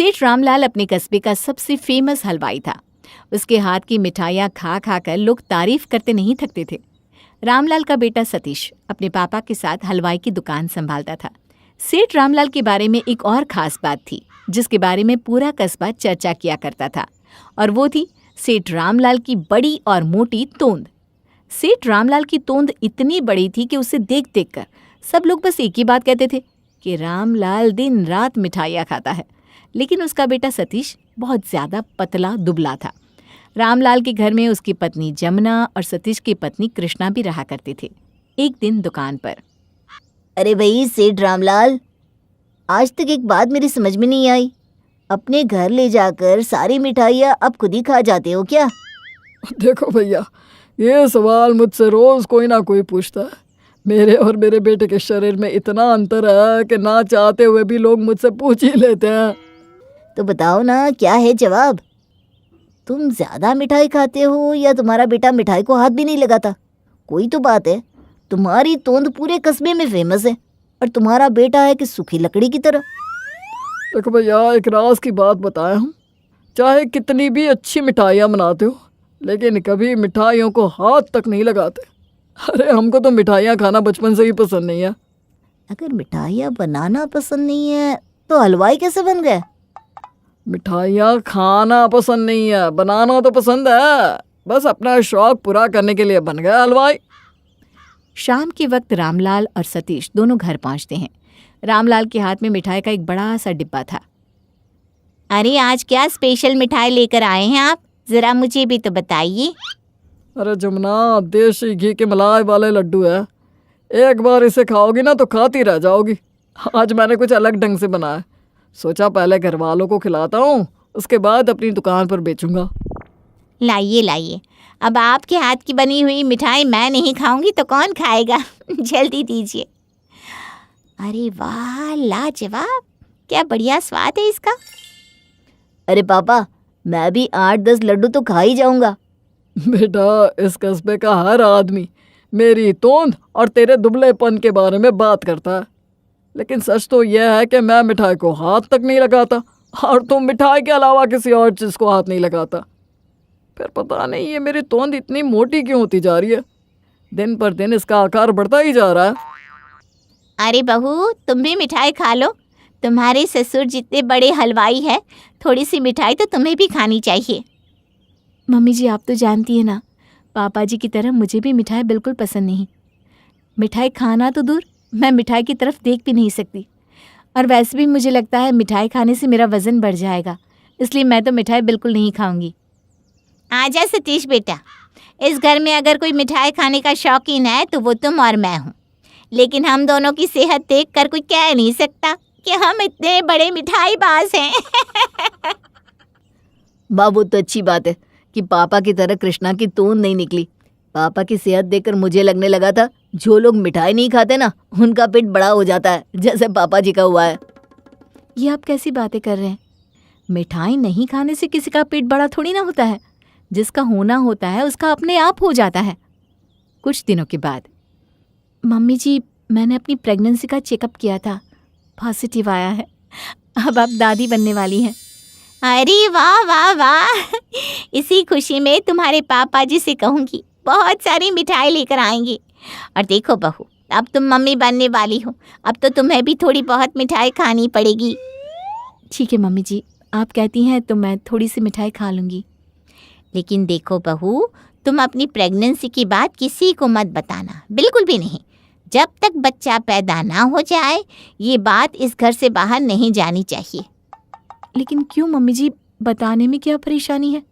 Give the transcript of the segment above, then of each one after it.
सेठ रामलाल अपने कस्बे का सबसे फेमस हलवाई था। उसके हाथ की मिठाइयाँ खा खा कर लोग तारीफ करते नहीं थकते थे। रामलाल का बेटा सतीश अपने पापा के साथ हलवाई की दुकान संभालता था। सेठ रामलाल के बारे में एक और खास बात थी जिसके बारे में पूरा कस्बा चर्चा किया करता था, और वो थी सेठ रामलाल की बड़ी और मोटी तोंद। सेठ रामलाल की तोंद इतनी बड़ी थी कि उसे देख देख कर सब लोग बस एक ही बात कहते थे कि रामलाल दिन रात मिठाइयाँ खाता है। लेकिन उसका बेटा सतीश बहुत ज़्यादा पतला दुबला था। रामलाल के घर में उसकी पत्नी जमुना और सतीश की पत्नी कृष्णा भी रहा करते थे। एक दिन दुकान पर, अरे भाई सेठ रामलाल, आज तक एक बात मेरी समझ में नहीं आई। अपने घर ले जाकर सारी मिठाइयाँ अब खुद ही खा जाते हो क्या? देखो भैया, ये सवाल मुझसे रोज कोई ना कोई पूछता है। मेरे और मेरे बेटे के शरीर में इतना अंतर है कि ना चाहते हुए भी लोग मुझसे पूछ ही लेते हैं। तो बताओ ना, क्या है जवाब? तुम ज्यादा मिठाई खाते हो या तुम्हारा बेटा मिठाई को हाथ भी नहीं लगाता? कोई तो बात है। तुम्हारी तोंद पूरे कस्बे में फेमस है और तुम्हारा बेटा है कि सूखी लकड़ी की तरह। देखो भैया, एक राज की बात बताया हूँ। चाहे कितनी भी अच्छी मिठाइयाँ बनाते हो, लेकिन कभी मिठाइयों को हाथ तक नहीं लगाते। अरे हमको तो मिठाइयाँ खाना बचपन से ही पसंद नहीं है। अगर मिठाइयाँ बनाना पसंद नहीं है तो हलवाई कैसे बन गए? मिठाइयाँ खाना पसंद नहीं है, बनाना तो पसंद है। बस अपना शौक पूरा करने के लिए बन गया हलवाई। शाम के वक्त रामलाल और सतीश दोनों घर पहुंचते हैं। रामलाल के हाथ में मिठाई का एक बड़ा सा डिब्बा था। अरे आज क्या स्पेशल मिठाई लेकर आए हैं आप? जरा मुझे भी तो बताइए। अरे जमुना, देसी घी के मलाई वाले लड्डू है। एक बार इसे खाओगी ना तो खाती रह जाओगी। आज मैंने कुछ अलग ढंग से बनाया। सोचा पहले घर वालों को खिलाता हूँ, उसके बाद अपनी दुकान पर बेचूंगा। लाइए लाइए, अब आपके हाथ की बनी हुई मिठाई मैं नहीं खाऊंगी तो कौन खाएगा? जल्दी दीजिए। अरे वाह, लाजवाब! क्या बढ़िया स्वाद है इसका। अरे पापा, मैं भी 8-10 लड्डू तो खा ही जाऊंगा। बेटा, इस कस्बे का हर आदमी मेरी तोंद और तेरे दुबलेपन के बारे में बात करता है, लेकिन सच तो यह है कि मैं मिठाई को हाथ तक नहीं लगाता और तुम मिठाई के अलावा किसी और चीज़ को हाथ नहीं लगाता। फिर पता नहीं ये मेरी तोंद इतनी मोटी क्यों होती जा रही है। दिन पर दिन इसका आकार बढ़ता ही जा रहा है। अरे बहू, तुम भी मिठाई खा लो। तुम्हारे ससुर जितने बड़े हलवाई है, थोड़ी सी मिठाई तो तुम्हें भी खानी चाहिए। मम्मी जी, आप तो जानती है ना, पापा जी की तरह मुझे भी मिठाई बिल्कुल पसंद नहीं। मिठाई खाना तो दूर, मैं मिठाई की तरफ देख भी नहीं सकती। और वैसे भी मुझे लगता है मिठाई खाने से मेरा वज़न बढ़ जाएगा, इसलिए मैं तो मिठाई बिल्कुल नहीं खाऊंगी। आजा सतीश बेटा, इस घर में अगर कोई मिठाई खाने का शौकीन है तो वो तुम और मैं हूँ। लेकिन हम दोनों की सेहत देखकर कोई कह नहीं सकता कि हम इतने बड़े मिठाई बाज हैं। बाबू, तो अच्छी बात है कि पापा की तरह कृष्णा की तोंद नहीं निकली। पापा की सेहत देखकर मुझे लगने लगा था जो लोग मिठाई नहीं खाते ना, उनका पेट बड़ा हो जाता है, जैसे पापा जी का हुआ है। ये आप कैसी बातें कर रहे हैं? मिठाई नहीं खाने से किसी का पेट बड़ा थोड़ी ना होता है। जिसका होना होता है उसका अपने आप हो जाता है। कुछ दिनों के बाद, मम्मी जी, मैंने अपनी प्रेगनेंसी का चेकअप किया था, पॉजिटिव आया है। अब आप दादी बनने वाली हैं। अरे वाह वाह वाह! इसी खुशी में तुम्हारे पापा जी से कहूँगी बहुत सारी मिठाई लेकर आएंगी। और देखो बहू, अब तुम मम्मी बनने वाली हो, अब तो तुम्हें भी थोड़ी बहुत मिठाई खानी पड़ेगी। ठीक है मम्मी जी, आप कहती हैं तो मैं थोड़ी सी मिठाई खा लूँगी। लेकिन देखो बहू, तुम अपनी प्रेगनेंसी की बात किसी को मत बताना, बिल्कुल भी नहीं। जब तक बच्चा पैदा ना हो जाए ये बात इस घर से बाहर नहीं जानी चाहिए। लेकिन क्यों मम्मी जी, बताने में क्या परेशानी है?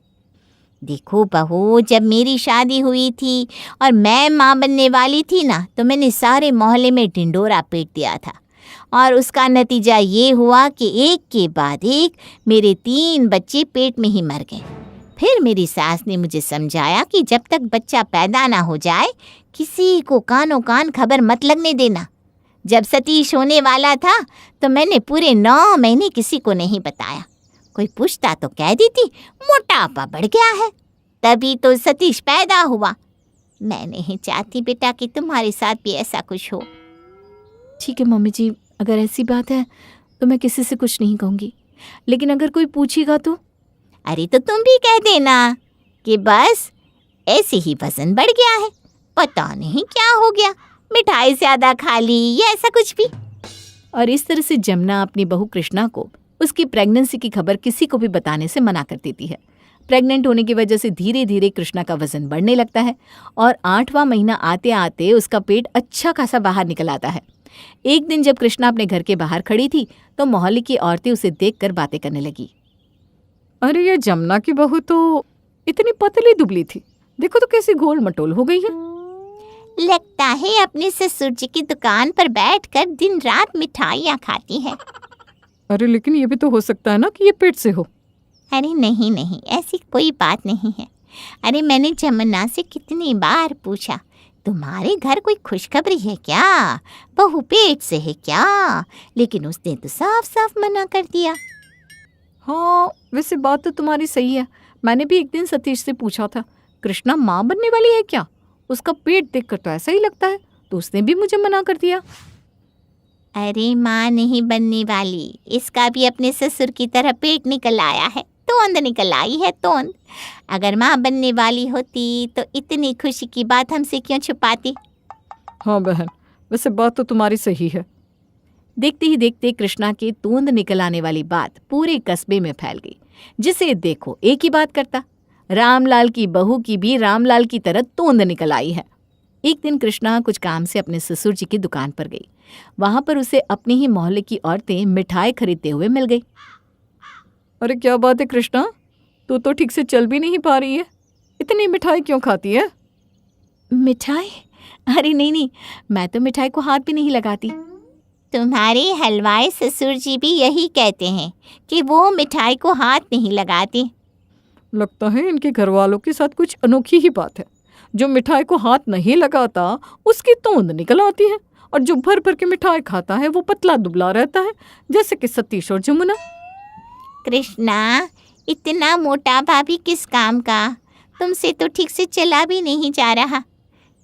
देखो बहू, जब मेरी शादी हुई थी और मैं माँ बनने वाली थी ना, तो मैंने सारे मोहल्ले में ढिंढोरा पीट दिया था। और उसका नतीजा ये हुआ कि एक के बाद एक मेरे 3 बच्चे पेट में ही मर गए। फिर मेरी सास ने मुझे समझाया कि जब तक बच्चा पैदा ना हो जाए किसी को कानों कान खबर मत लगने देना। जब सतीश होने वाला था तो मैंने पूरे 9 महीने किसी को नहीं बताया। कोई पूछता तो कह देती मोटापा बढ़ गया है, तभी तो सतीश पैदा हुआ। मैं नहीं चाहती बेटा कि तुम्हारे साथ भी ऐसा कुछ हो। ठीक है मम्मी जी, अगर ऐसी बात है तो मैं किसी से कुछ नहीं कहूँगी। लेकिन अगर कोई पूछेगा तो? अरे तो तुम भी कह देना कि बस ऐसे ही वजन बढ़ गया है, पता नहीं क्या हो गया, मिठाई ज्यादा खा ली या ऐसा कुछ भी। और इस तरह से जमुना अपनी बहू कृष्णा को उसकी प्रेगनेंसी की खबर किसी को भी बताने से मना कर देती है। प्रेग्नेंट होने की वजह से धीरे धीरे कृष्णा का वजन बढ़ने लगता है और 8वां महीना आते आते उसका पेट अच्छा खासा बाहर निकल आता है। एक दिन जब कृष्णा अपने घर के बाहर खड़ी थी तो मोहल्ले की औरतें उसे देखकर बातें करने लगी। अरे ये जमुना की बहू तो इतनी पतली दुबली थी, देखो तो कैसी गोल मटोल हो गई है। लगता है अपने ससुर जी की दुकान पर बैठकर दिन रात मिठाइयाँ खाती है। अरे लेकिन ये भी तो हो सकता है ना कि ये पेट से हो। अरे नहीं नहीं, ऐसी कोई बात नहीं है। अरे मैंने जमुना से कितनी बार पूछा, तुम्हारे घर कोई खुशखबरी है क्या, बहू पेट से है क्या, लेकिन उसने तो साफ साफ मना कर दिया। हाँ, वैसे बात तो तुम्हारी सही है। मैंने भी एक दिन सतीश से पूछा था, कृष्णा माँ बनने वाली है क्या? उसका पेट देखकर तो ऐसा ही लगता है, तो उसने भी मुझे मना कर दिया। अरे माँ नहीं बनने वाली, इसका भी अपने ससुर की तरह पेट निकल आया है, तोंद निकल आई है तोंद। अगर माँ बनने वाली होती तो इतनी खुशी की बात हमसे क्यों छुपाती। हाँ बहन, वैसे बात तो तुम्हारी सही है। देखते ही देखते कृष्णा के तोंद निकल आने वाली बात पूरे कस्बे में फैल गई। जिसे देखो एक ही बात करता, रामलाल की बहू की भी रामलाल की तरह तोंद निकल आई है। एक दिन कृष्णा कुछ काम से अपने ससुर जी की दुकान पर गई। वहां पर उसे अपने ही मोहल्ले की औरतें मिठाई खरीदते हुए मिल गई। अरे क्या बात है कृष्णा, तू तो ठीक से चल भी नहीं पा रही है, इतनी मिठाई क्यों खाती है? मिठाई? अरे नहीं नहीं, मैं तो मिठाई को हाथ भी नहीं लगाती। तुम्हारे हलवाई ससुर जी भी यही कहते हैं कि वो मिठाई को हाथ नहीं लगाते। लगता है इनके घर वालों के साथ कुछ अनोखी ही बात है। जो मिठाई को हाथ नहीं लगाता उसकी तोंद निकल आती है, और जो भर भर के मिठाई खाता है वो पतला दुबला रहता है, जैसे कि सतीश और जमुना। कृष्णा, इतना मोटापा भी किस काम का, तुमसे तो ठीक से चला भी नहीं जा रहा।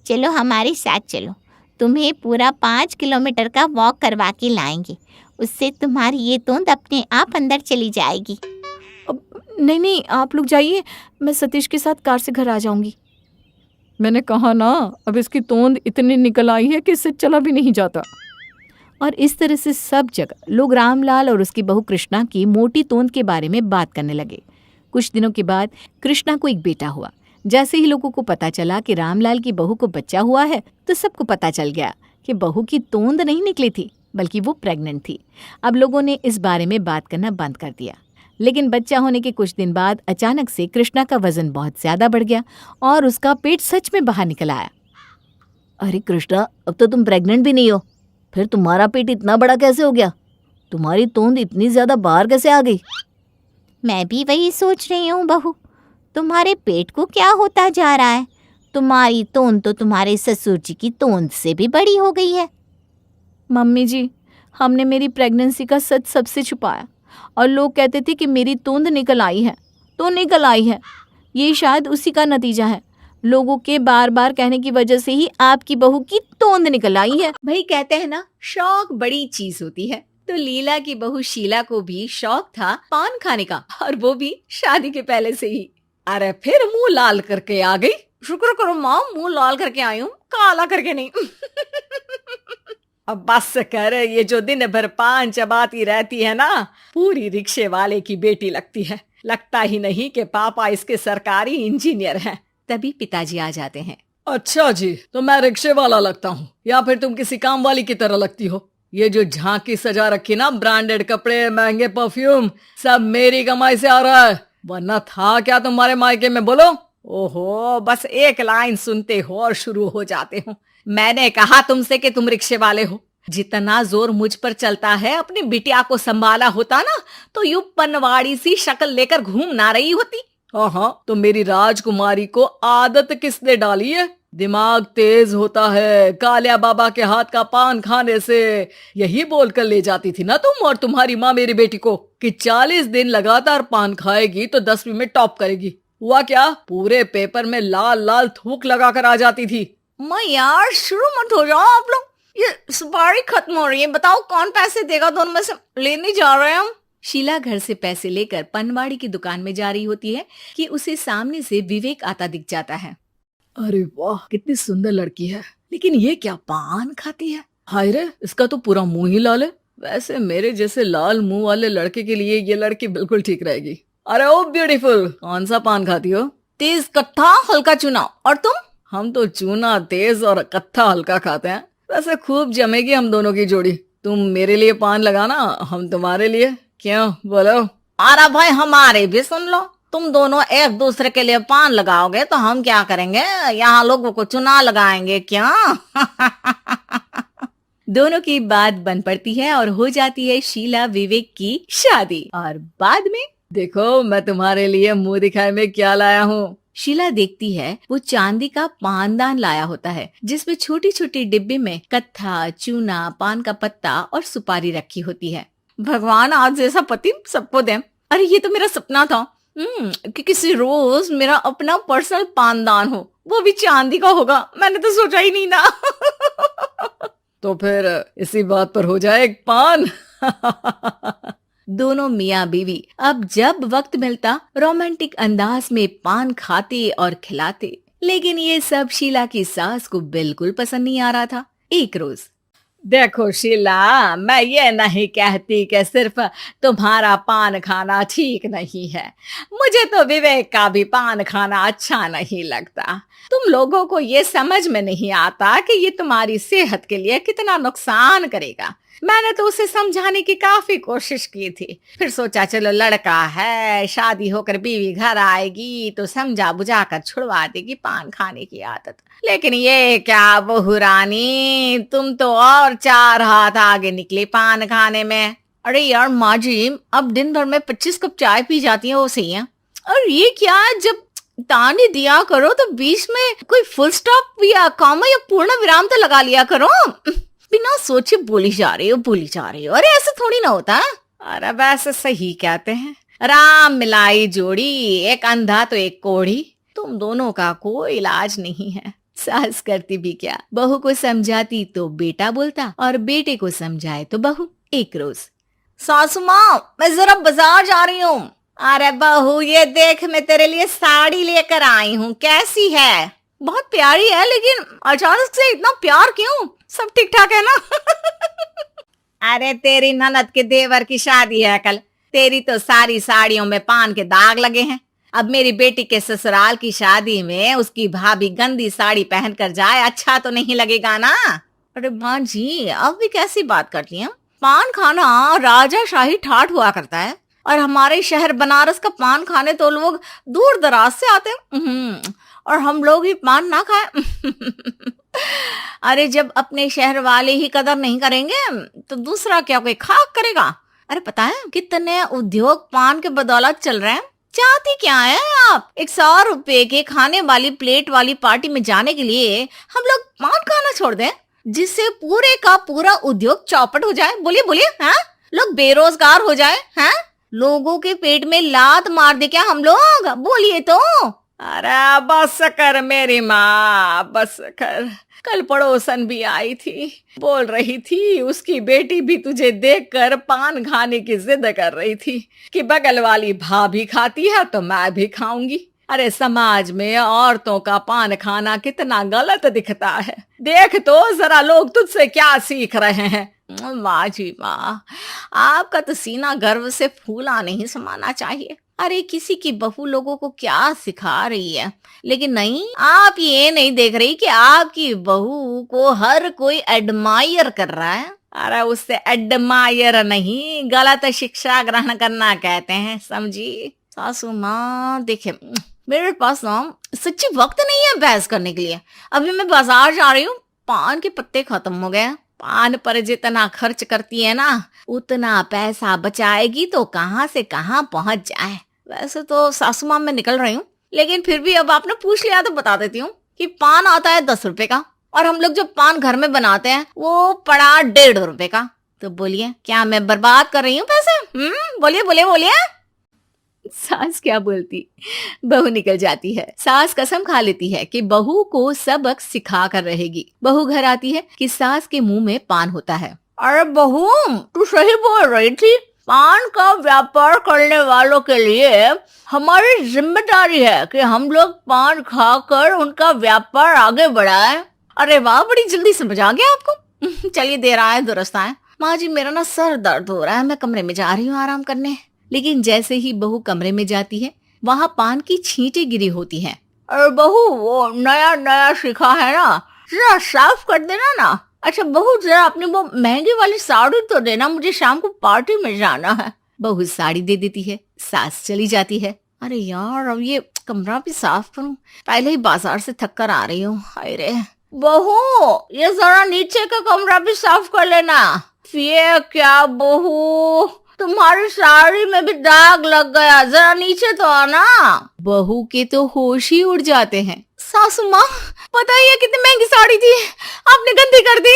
चलो हमारे साथ चलो, तुम्हें पूरा 5 किलोमीटर का वॉक करवा के लाएंगे, उससे तुम्हारी ये तोंद अपने आप अंदर चली जाएगी। नहीं नहीं, आप लोग जाइए, मैं सतीश के साथ कार से घर आ जाऊंगी। मैंने कहा ना, अब इसकी तोंद इतनी निकल आई है कि इससे चला भी नहीं जाता। और इस तरह से सब जगह लोग रामलाल और उसकी बहू कृष्णा की मोटी तोंद के बारे में बात करने लगे। कुछ दिनों के बाद कृष्णा को एक बेटा हुआ। जैसे ही लोगों को पता चला कि रामलाल की बहू को बच्चा हुआ है तो सबको पता चल गया कि बहू की तोंद नहीं निकली थी, बल्कि वो प्रेग्नेंट थी। अब लोगों ने इस बारे में बात करना बंद कर दिया। लेकिन बच्चा होने के कुछ दिन बाद अचानक से कृष्णा का वजन बहुत ज्यादा बढ़ गया और उसका पेट सच में बाहर निकल आया। अरे कृष्णा, अब तो तुम प्रेग्नेंट भी नहीं हो, फिर तुम्हारा पेट इतना बड़ा कैसे हो गया? तुम्हारी तोंद इतनी ज्यादा बाहर कैसे आ गई? मैं भी वही सोच रही हूँ बहू, तुम्हारे पेट को क्या होता जा रहा है? तुम्हारी तोंद तो तुम्हारे ससुर जी की तोंद से भी बड़ी हो गई है। मम्मी जी, हमने मेरी प्रेगनेंसी का सच सबसे छुपाया और लोग कहते थे कि मेरी तोंद निकल आई है, तो निकल आई है। ये शायद उसी का नतीजा है। लोगों के बार बार कहने की वजह से ही आपकी बहू की तोंद निकल आई है। भाई कहते हैं ना, शौक बड़ी चीज होती है। तो लीला की बहू शीला को भी शौक था पान खाने का, और वो भी शादी के पहले से ही। अरे फिर मुंह लाल करके आ गई। शुक्र करो माँ, मुंह लाल करके आई हूँ, काला करके नहीं। अब बस कह रहे, ये जो दिन भर पान चबाती रहती है ना, पूरी रिक्शे वाले की बेटी लगती है। लगता ही नहीं कि पापा इसके सरकारी इंजीनियर हैं। तभी पिताजी आ जाते हैं। अच्छा जी, तो मैं रिक्शे वाला लगता हूँ या फिर तुम किसी काम वाली की तरह लगती हो? ये जो झांकी सजा रखी ना, ब्रांडेड कपड़े, महंगे परफ्यूम, सब मेरी कमाई से आ रहा है, वरना था क्या तुम्हारे मायके में? बोलो। ओहो, बस एक लाइन सुनते हो और शुरू हो जाते हो। मैंने कहा तुमसे कि तुम रिक्शे वाले हो। जितना जोर मुझ पर चलता है, अपनी बिटिया को संभाला होता ना, तो यूं पनवाड़ी सी शक्ल लेकर घूम ना रही होती। हाँ, तो मेरी राजकुमारी को आदत किसने डाली है? दिमाग तेज होता है कालिया बाबा के हाथ का पान खाने से। यही बोलकर ले जाती थी ना तुम और तुम्हारी माँ मेरी बेटी को कि 40 दिन लगातार पान खाएगी तो 10वीं में टॉप करेगी। हुआ क्या? पूरे पेपर में लाल लाल थूक लगाकर आ जाती थी। मैं यार, शुरू मत हो जाओ आप लोग। ये सुपारी खत्म हो रही है, बताओ कौन पैसे देगा? दोनों में से लेने जा रहे हैं हम। शीला घर से पैसे लेकर पनवाड़ी की दुकान में जा रही होती है कि उसे सामने से विवेक आता दिख जाता है। अरे वाह, कितनी सुंदर लड़की है, लेकिन ये क्या पान खाती है? हाय रे, इसका तो पूरा मुंह ही लाल है। वैसे मेरे जैसे लाल मुंह वाले लड़के के लिए ये लड़की बिल्कुल ठीक रहेगी। अरे ओ ब्यूटीफुल, कौन सा पान खाती हो? तेज कट्ठा हल्का चूना। और तुम? हम तो चूना तेज और कत्था हल्का खाते हैं। वैसे खूब जमेगी हम दोनों की जोड़ी। तुम मेरे लिए पान लगाना, हम तुम्हारे लिए। क्यों, बोलो। अरे भाई, हमारे भी सुन लो। तुम दोनों एक दूसरे के लिए पान लगाओगे तो हम क्या करेंगे? यहाँ लोगों को चुना लगाएंगे क्या? दोनों की बात बन पड़ती है और हो जाती है शीला विवेक की शादी। और बाद में देखो, मैं तुम्हारे लिए मुंह दिखाए में क्या लाया हूँ। शीला देखती है वो चांदी का पानदान लाया होता है जिसमें छोटी छोटी डिब्बे में कत्था, चूना, पान का पत्ता और सुपारी रखी होती है। भगवान आज जैसा पति सबको दे। अरे ये तो मेरा सपना था कि किसी रोज मेरा अपना पर्सनल पानदान हो, वो भी चांदी का होगा। मैंने तो सोचा ही नहीं था। तो फिर इसी बात पर हो जाए एक पान। दोनों मियाँ बीवी अब जब वक्त मिलता रोमांटिक अंदाज में पान खाते और खिलाते, लेकिन ये सब शीला की सास को बिल्कुल पसंद नहीं आ रहा था। एक रोज, देखो शीला, मैं ये नहीं कहती कि सिर्फ तुम्हारा पान खाना ठीक नहीं है, मुझे तो विवेक का भी पान खाना अच्छा नहीं लगता। तुम लोगों को ये समझ में नहीं आता कि ये तुम्हारी सेहत के लिए कितना नुकसान करेगा। मैंने तो उसे समझाने की काफी कोशिश की थी, फिर सोचा चलो लड़का है, शादी होकर बीवी घर आएगी तो समझा बुझा कर छुड़वा देगी पान खाने की आदत। लेकिन ये क्या बहू रानी, तुम तो और 4 हाथ आगे निकले पान खाने में। अरे यार माँ जी, अब दिन भर में 25 कप चाय पी जाती है, वो सही है। और ये क्या, जब ताने दिया करो तो बीच में कोई फुल स्टॉप या कॉमा या पूर्ण विराम तो लगा लिया करो। बिना सोचे बोली जा रही हो। अरे ऐसे थोड़ी ना होता। अरे वैसे सही कहते हैं, राम मिलाई जोड़ी, एक अंधा तो एक कोढ़ी। तुम दोनों का कोई इलाज नहीं है। सास करती भी क्या, बहू को समझाती तो बेटा बोलता और बेटे को समझाए तो बहू। एक रोज, सासू माँ मैं जरा बाजार जा रही हूँ। अरे बहू ये देख, मैं तेरे लिए साड़ी लेकर आई हूँ, कैसी है? बहुत प्यारी है, लेकिन अचानक से इतना प्यार क्यों? सब ठीक ठाक है ना? अरे तेरी ननद के देवर की शादी है कल, तेरी तो सारी साड़ियों में पान के दाग लगे हैं। अब मेरी बेटी के ससुराल की शादी में उसकी भाभी गंदी साड़ी पहनकर जाए, अच्छा तो नहीं लगेगा ना? अरे माँ जी, अब भी कैसी बात करती हैं? पान खाना राजाशाही ठाठ हुआ करता है, और हमारे शहर बनारस का पान खाने तो लोग दूर दराज से आते हैं, और हम लोग ही पान ना खाएं। अरे जब अपने शहर वाले ही कदर नहीं करेंगे तो दूसरा क्या कोई खाक करेगा? अरे पता है कितने उद्योग पान के बदौलत चल रहे हैं। चाहती क्या है आप? 100 रुपए के खाने वाली प्लेट वाली पार्टी में जाने के लिए हम लोग पान खाना छोड़ दें, जिससे पूरे का पूरा उद्योग चौपट हो जाए। बोलिए बोलिए, हाँ? लोग बेरोजगार हो जाए, हाँ? लोगों के पेट में लात मार दे क्या हम लोग? बोलिए तो। अरे बस कर मेरी माँ, बस कर। कल पड़ोसन भी आई थी, बोल रही थी उसकी बेटी भी तुझे देखकर पान खाने की जिद कर रही थी कि बगल वाली भाभी खाती है तो मैं भी खाऊंगी। अरे समाज में औरतों का पान खाना कितना गलत दिखता है। देख तो जरा लोग तुझसे क्या सीख रहे हैं। माँ जी माँ, आपका तो सीना गर्व से फूला नहीं समाना चाहिए। अरे किसी की बहू लोगों को क्या सिखा रही है, लेकिन नहीं, आप ये नहीं देख रही कि आपकी बहू को हर कोई एडमायर कर रहा है। अरे उससे एडमायर नहीं, गलत शिक्षा ग्रहण करना कहते हैं, समझी? सासू माँ देखिए, मेरे पास ना सच्ची वक्त नहीं है बहस करने के लिए। अभी मैं बाजार जा रही हूँ, पान के पत्ते खत्म हो गए। पान पर जितना खर्च करती है ना, उतना पैसा बचाएगी तो कहाँ से कहाँ पहुंच जाए। वैसे तो सासू माँ मैं निकल रही हूँ, लेकिन फिर भी अब आपने पूछ लिया तो बता देती हूँ कि पान आता है 10 रुपए का, और हम लोग जो पान घर में बनाते हैं वो पड़ा 1.5 रुपए का। तो बोलिए, क्या मैं बर्बाद कर रही हूँ पैसे? बोलिए बोलिए बोलिए। सास क्या बोलती, बहू निकल जाती है। सास कसम खा लेती है कि बहू को सबक सिखा कर रहेगी। बहू घर आती है कि सास के मुंह में पान होता है। अरे बहू, तू सही बोल रही थी, पान का व्यापार करने वालों के लिए हमारी जिम्मेदारी है कि हम लोग पान खाकर उनका व्यापार आगे बढ़ाएं। अरे वाह, बड़ी जल्दी समझ आ गया आपको। चलिए, देर आए दुरुस्त आए। माँ जी, मेरा ना सर दर्द हो रहा है, मैं कमरे में जा रही हूँ आराम करने। लेकिन जैसे ही बहू कमरे में जाती है, वहाँ पान की छींटें गिरी होती हैं। अरे बहू, वो नया नया सीखा है ना, जरा साफ कर देना ना। अच्छा बहू, जरा अपनी वो महंगी वाली साड़ी तो देना, मुझे शाम को पार्टी में जाना है। बहू साड़ी दे देती है, सास चली जाती है। अरे यार, अब ये कमरा भी साफ करूं, पहले ही बाजार से थक कर आ रही हूँ। अरे बहू, ये जरा नीचे का कमरा भी साफ कर लेना। ये क्या बहू, तुम्हारी साड़ी में भी दाग लग गया, जरा नीचे तो आना। बहू के तो होश ही उड़ जाते हैं। सासू माँ, पता ही है कितनी महंगी साड़ी थी, आपने गंदी कर दी।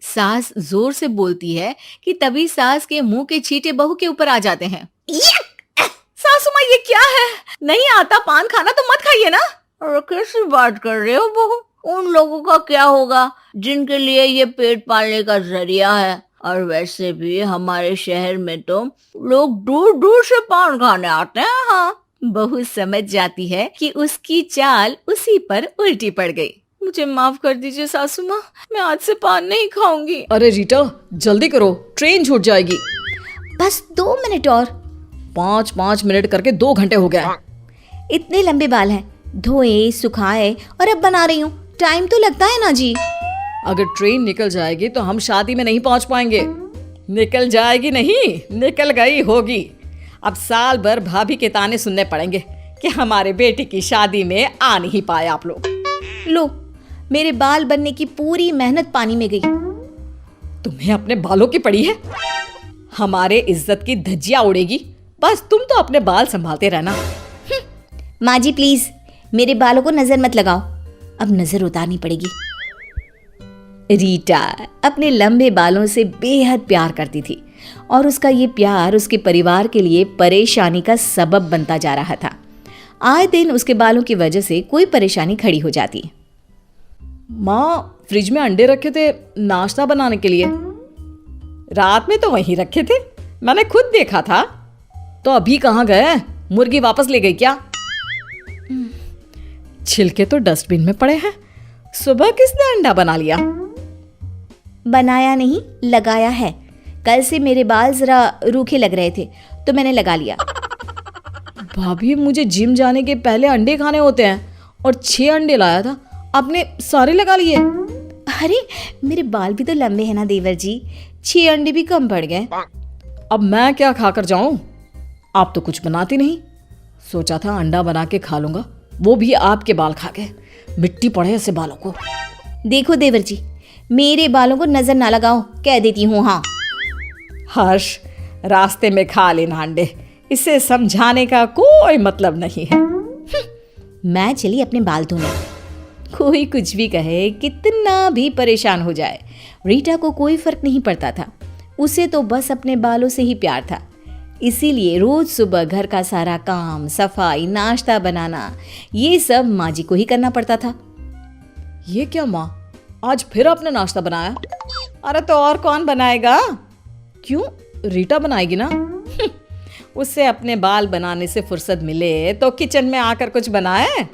सास जोर से बोलती है कि तभी सास के मुंह के छींटे बहू के ऊपर आ जाते हैं। सासू माँ, ये क्या है? नहीं आता पान खाना तो मत खाइए ना। और कैसी बात कर रहे हो बहू? उन लोगों का क्या होगा जिनके लिए ये पेट पालने का जरिया है। और वैसे भी हमारे शहर में तो लोग दूर दूर से पान खाने आते हैं। हाँ, बहू समझ जाती है कि उसकी चाल उसी पर उल्टी पड़ गई। मुझे माफ कर दीजिए सासू माँ, मैं आज से पान नहीं खाऊंगी। अरे रीटा, जल्दी करो, ट्रेन छूट जाएगी। बस 2 मिनट और। 5 मिनट करके 2 घंटे हो गया। इतने लंबे बाल हैं, धोए सुखाए और अब बना रही हूँ, टाइम तो लगता है ना जी। अगर ट्रेन निकल जाएगी तो हम शादी में नहीं पहुंच पाएंगे। निकल जाएगी नहीं, निकल गई होगी। अब साल भर भाभी के ताने सुनने पड़ेंगे कि हमारे बेटी की शादी में आ नहीं पाए आप लोग। लो, मेरे बाल बनने की पूरी मेहनत पानी में गई। तुम्हें अपने बालों की पड़ी है, हमारे इज्जत की धज्जियां उड़ेगी। बस तुम तो अपने बाल संभालते रहना। माँ जी प्लीज, मेरे बालों को नजर मत लगाओ, अब नजर उतारनी पड़ेगी। रीटा अपने लंबे बालों से बेहद प्यार करती थी और उसका ये प्यार उसके परिवार के लिए परेशानी का सबब बनता जा रहा था। आए दिन उसके बालों की वजह से कोई परेशानी खड़ी हो जाती। माँ, फ्रिज में अंडे रखे थे नाश्ता बनाने के लिए। रात में तो वहीं रखे थे, मैंने खुद देखा था। तो अभी कहाँ गए? मुर्गी वापस ले गई क्या? छिलके तो डस्टबिन में पड़े हैं। सुबह किसने अंडा बना लिया? बनाया नहीं, लगाया है। कल से मेरे बाल जरा रूखे लग रहे थे तो मैंने लगा लिया। भाभी, मुझे जिम जाने के पहले अंडे खाने होते हैं और 6 अंडे लाया था, आपने सारे लगा लिए। अरे मेरे बाल भी तो लंबे हैं ना देवर जी, 6 अंडे भी कम पड़ गए। अब मैं क्या खाकर जाऊं? आप तो कुछ बनाती नहीं। सोचा था अंडा बना के खा लूंगा, वो भी आपके बाल खा के। मिट्टी पड़े ऐसे बालों को। देखो देवर जी, मेरे बालों को नजर ना लगाओ, कह देती हूँ। हाँ हर्ष, रास्ते में खा लेना अंडे, इसे समझाने का कोई मतलब नहीं है। मैं चली अपने बाल धोने। कोई कुछ भी कहे, कितना भी परेशान हो जाए, रीटा को कोई फर्क नहीं पड़ता था। उसे तो बस अपने बालों से ही प्यार था। इसीलिए रोज सुबह घर का सारा काम, सफाई, नाश्ता बनाना, ये सब माँ जी को ही करना पड़ता था। ये क्या माँ, आज फिर आपने नाश्ता बनाया? अरे तो और कौन बनाएगा? क्यों, रीटा बनाएगी ना। उससे अपने बाल बनाने से फुर्सत मिले तो किचन में आकर कुछ बनाए।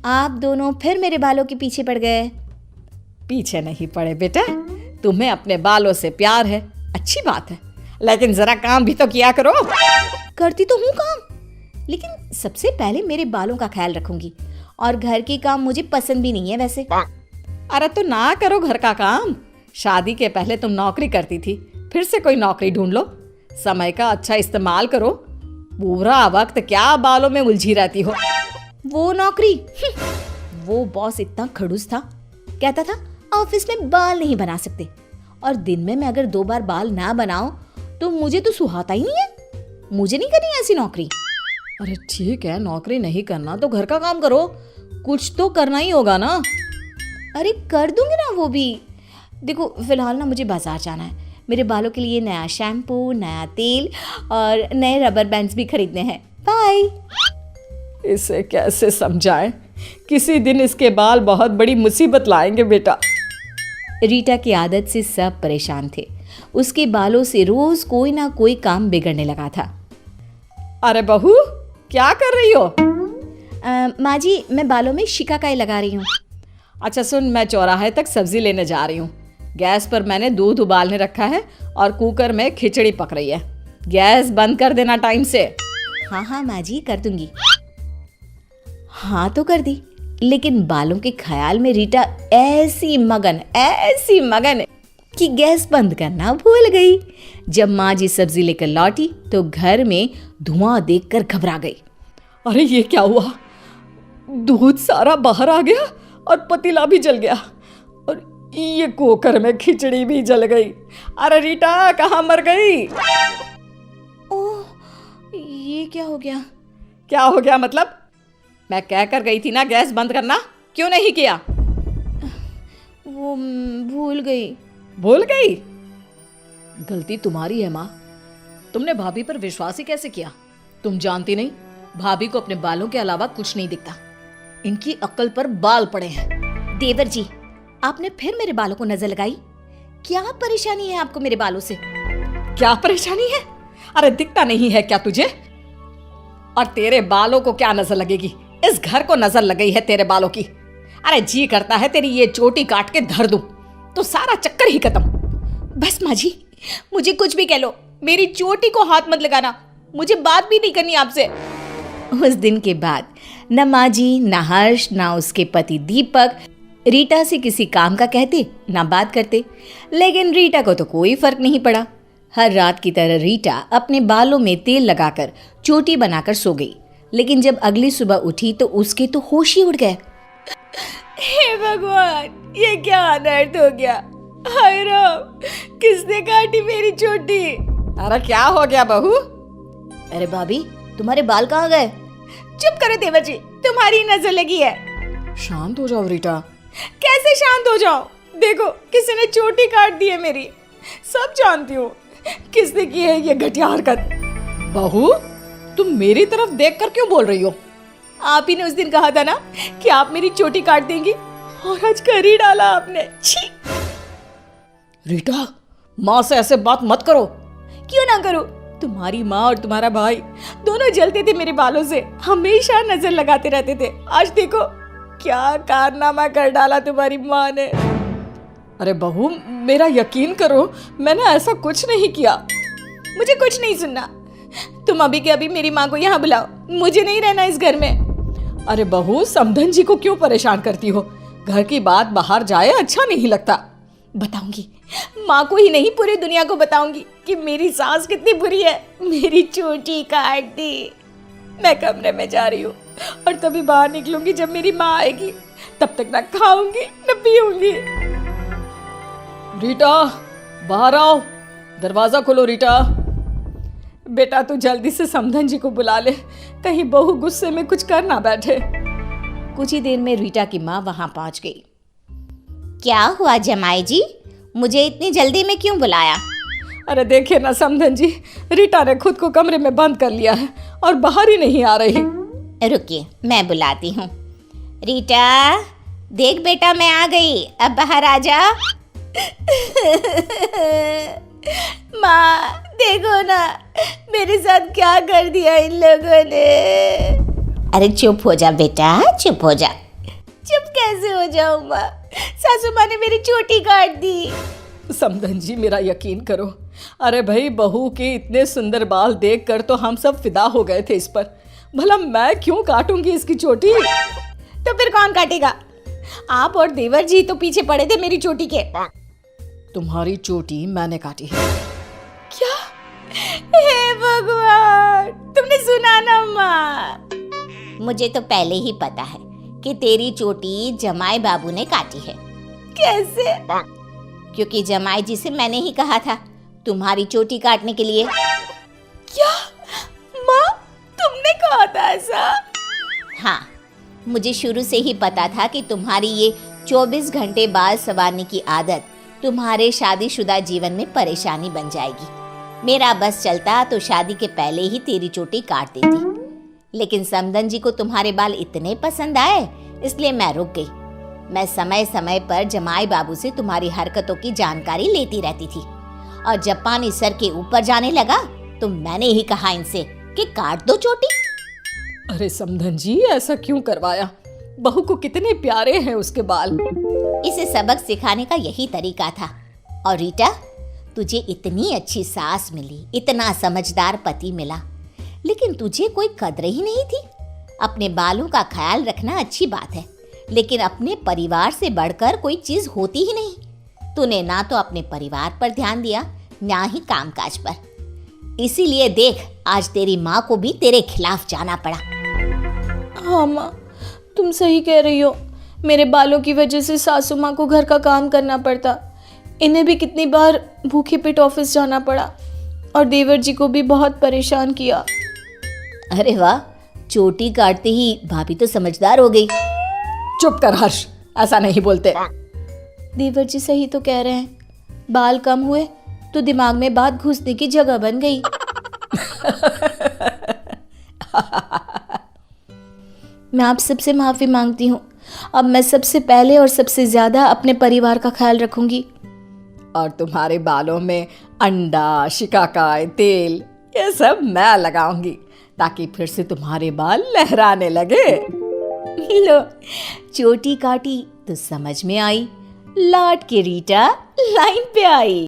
आप दोनों फिर मेरे बालों के पीछे पड़ गए। पीछे नहीं पड़े बेटा, तुम्हें अपने बालों से प्यार है, अच्छी बात है, लेकिन जरा काम भी तो किया करो। करती तो हूँ काम, लेकिन सबसे पहले मेरे बालों का ख्याल रखूंगी। और घर के काम मुझे पसंद भी नहीं है वैसे। अरे तो ना करो घर का काम। शादी के पहले तुम नौकरी करती थी, फिर से कोई नौकरी ढूंढ लो। समय का अच्छा इस्तेमाल करो, पूरा वक्त क्या बालों में उलझी रहती हो। वो नौकरी, वो बॉस इतना खड़ूस था, कहता था ऑफिस में बाल नहीं बना सकते, और दिन में मैं अगर 2 बार बाल ना बनाऊं तो मुझे तो सुहाता ही नहीं है। मुझे नहीं करनी ऐसी नौकरी। अरे ठीक है, नौकरी नहीं करना तो घर का काम करो, कुछ तो करना ही होगा ना। अरे कर दूंगी ना वो भी। देखो फिलहाल ना मुझे बाजार जाना है, मेरे बालों के लिए नया शैम्पू, नया तेल और नए रबर बैंड्स भी खरीदने हैं। बाय। इसे कैसे समझाएं, किसी दिन इसके बाल बहुत बड़ी मुसीबत लाएंगे बेटा। रीटा की आदत से सब परेशान थे उसके बालों से रोज कोई ना कोई काम बिगड़ने लगा था। अरे बहू, क्या कर रही हो? माँ जी, मैं बालों में शिकाकाई लगा रही हूँ। अच्छा सुन, मैं चौराहे तक सब्जी लेने जा रही हूँ। गैस पर मैंने दूध उबालने रखा है और कुकर में खिचड़ी पक रही है। गैस बंद कर देना टाइम से। हाँ हाँ माँ जी, कर दूंगी। हाँ तो कर दी, लेकिन बालों के ख्याल में रीटा ऐसी मगन कि गैस बंद करना भूल गई। जब माँ जी सब्जी लेकर लौटी तो घर में धुआं देखकर घबरा गई। अरे ये क्या हुआ? दूध सारा बाहर आ गया और पतीला भी जल गया और ये कुकर में खिचड़ी भी जल गई। अरे रीटा, कहाँ मर गई? ओह, ये क्या हो गया? क्या हो गया मतलब? मैं कह कर गई थी ना गैस बंद करना, क्यों नहीं किया? वो भूल गई। भूल गई? गलती तुम्हारी है माँ। तुमने भाभी पर विश्वास ही कैसे किया? तुम जानती नहीं, भाभी को अपने बालों के अलावा कुछ नहीं दिखता। इनकी अक्ल पर बाल पड़े हैं। देवर जी, आपने फिर मेरे बालों को नजर लगाई। क्या परेशानी है आपको मेरे बालों से? क्या परेशानी है? अरे दिखता नहीं है क्या तुझे? और तेरे बालों को क्या नजर लगेगी? इस घर को नजर लग गई है तेरे बालों की। अरे जी करता है तेरी ये चोटी काट के धर दूं तो सारा चक्कर ही खत्म। बस माँ जी, मुझे कुछ भी कह लो, मेरी चोटी को हाथ मत लगाना। मुझे बात भी नहीं करनी आपसे। उस दिन के बाद न माँ जी, न हर्ष, न उसके पति दीपक रीटा से किसी काम का कहते न बात करते। लेकिन रीटा को तो कोई फर्क नहीं पड़ा। हर रात की तरह रीटा अपने बालों में तेल लगाकर चोटी बनाकर सो गई। लेकिन जब अगली सुबह उठी तो उसके तो होश ही उड़ गए। हे भगवान, ये क्या अनर्थ हो गया? हाय राम, किसने काटी मेरी चोटी? अरे क्या हो गया बहू? अरे भाभी, तुम्हारे बाल कहाँ गए? चुप करो देवर जी, तुम्हारी नजर लगी है। शांत हो जाओ रीटा। कैसे शांत हो जाओ? देखो, किसी ने चोटी काट दी है मेरी। सब जानती हूँ किसने की है ये घटिया हरकत। बहू, तुम मेरी तरफ देखकर क्यों बोल रही हो? आप ही ने उस दिन कहा था ना कि आप मेरी चोटी काट देंगी, और आज कर ही डाला आपने। छी! रीटा, माँ से ऐसे बात मत करो। क्यों ना करो? तुम्हारी माँ और तुम्हारा भाई दोनों जलते थे मेरे बालों से, हमेशा नजर लगाते रहते थे। आज देखो क्या कारनामा कर डाला तुम्हारी माँ ने। अरे बहू, मेरा यकीन करो, मैंने ऐसा कुछ नहीं किया। मुझे कुछ नहीं सुनना। तुम अभी के अभी मेरी माँ को यहाँ बुलाओ, मुझे नहीं रहना इस घर में। अरे बहू, समधन जी को क्यों परेशान करती हो? घर की बात बाहर जाए अच्छा नहीं लगता। बताऊंगी, माँ को ही नहीं पूरी दुनिया को बताऊंगी कि मेरी सास कितनी बुरी है। मेरी चोटी काट दी। मैं कमरे में जा रही हूँ और तभी बाहर निकलूंगी जब मेरी माँ आएगी। तब तक ना खाऊंगी न पीऊंगी। रीटा, बाहर आओ। दरवाजा खोलो रीटा। बेटा तू जल्दी से समधन जी को बुला ले, कहीं बहू गुस्से में कुछ कर ना बैठे। कुछ ही देर में रीटा की माँ वहां पहुंच गई। क्या हुआ जमाई जी, मुझे इतनी जल्दी में क्यों बुलाया? अरे देखिए ना समधन जी, रीटा ने खुद को कमरे में बंद कर लिया है और बाहर ही नहीं आ रही। रुकिए, मैं बुलाती हूँ। रीटा, देख बेटा, मैं आ गई, अब बाहर आ जा। माँ देखो ना, मेरे साथ क्या कर दिया इन लोगों ने। अरे चुप हो जा बेटा, चुप हो जा। चुप कैसे हो जाऊं माँ? सासू माँ ने मेरी चोटी काट दी। समधन जी, मेरा यकीन करो। अरे भाई, बहू के इतने सुंदर बाल देखकर तो हम सब फिदा हो गए थे इस पर। भला मैं क्यों काटूंगी इसकी चोटी? तो फिर कौन काटेगा? आप और देवर जी तो पीछे पड़े थे मेरी चोटी के। तुम्हारी चोटी मैंने काटी है। क्या? हे भगवान, तुमने सुना ना माँ? मुझे तो पहले ही पता है कि तेरी चोटी जमाई बाबू ने काटी है। कैसे? क्योंकि जमाई जी से मैंने ही कहा था तुम्हारी चोटी काटने के लिए। क्या माँ, तुमने कहा था ऐसा? हाँ, मुझे शुरू से ही पता था कि तुम्हारी ये 24 घंटे बाल संवारने की आदत तुम्हारे शादीशुदा जीवन में परेशानी बन जाएगी। मेरा बस चलता तो शादी के पहले ही तेरी चोटी काट देती, लेकिन समधन जी को तुम्हारे बाल इतने पसंद आए, इसलिए मैं रुक गई। मैं समय समय पर जमाई बाबू से तुम्हारी हरकतों की जानकारी लेती रहती थी और जब पानी सर के ऊपर जाने लगा तो मैंने ही कहा इनसे कि काट दो चोटी। अरे समधन जी, ऐसा क्यों करवाया? बहू को कितने प्यारे हैं उसके बाल। इसे सबक सिखाने का यही तरीका था। और रीटा, तुझे इतनी अच्छी सास मिली, इतना समझदार पति मिला, लेकिन तुझे कोई कदर ही नहीं थी। अपने बालों का ख्याल रखना अच्छी बात है, लेकिन अपने परिवार से बढ़कर कोई चीज होती ही नहीं। तूने ना तो अपने परिवार पर ध्यान दिया, ना ही कामकाज पर। इसीलिए देख, आज तेरी माँ को भी तेरे खिलाफ जाना पड़ा। हाँ माँ, तुम सही कह रही हो। मेरे बालों की वजह से सासू माँ को घर का काम करना पड़ता। इन्हें भी कितनी बार भूखे पेट ऑफिस जाना पड़ा और देवर जी को भी बहुत परेशान किया। अरे वाह, चोटी काटते ही भाभी तो समझदार हो गई। चुप कर हर्ष, ऐसा नहीं बोलते। देवर जी सही तो कह रहे हैं, बाल कम हुए तो दिमाग में बात घुसने की जगह बन गई। मैं आप सबसे माफ़ी मांगती हूँ। अब मैं सबसे पहले और सबसे ज़्यादा अपने परिवार का ख्याल रखूंगी। और तुम्हारे बालों में अंडा, शिकाकाई, तेल, ये सब मैं लगाऊंगी ताकि फिर से तुम्हारे बाल लहराने लगे। लो, चोटी काटी तो समझ में आई, लौट के रीटा लाइन पे आई।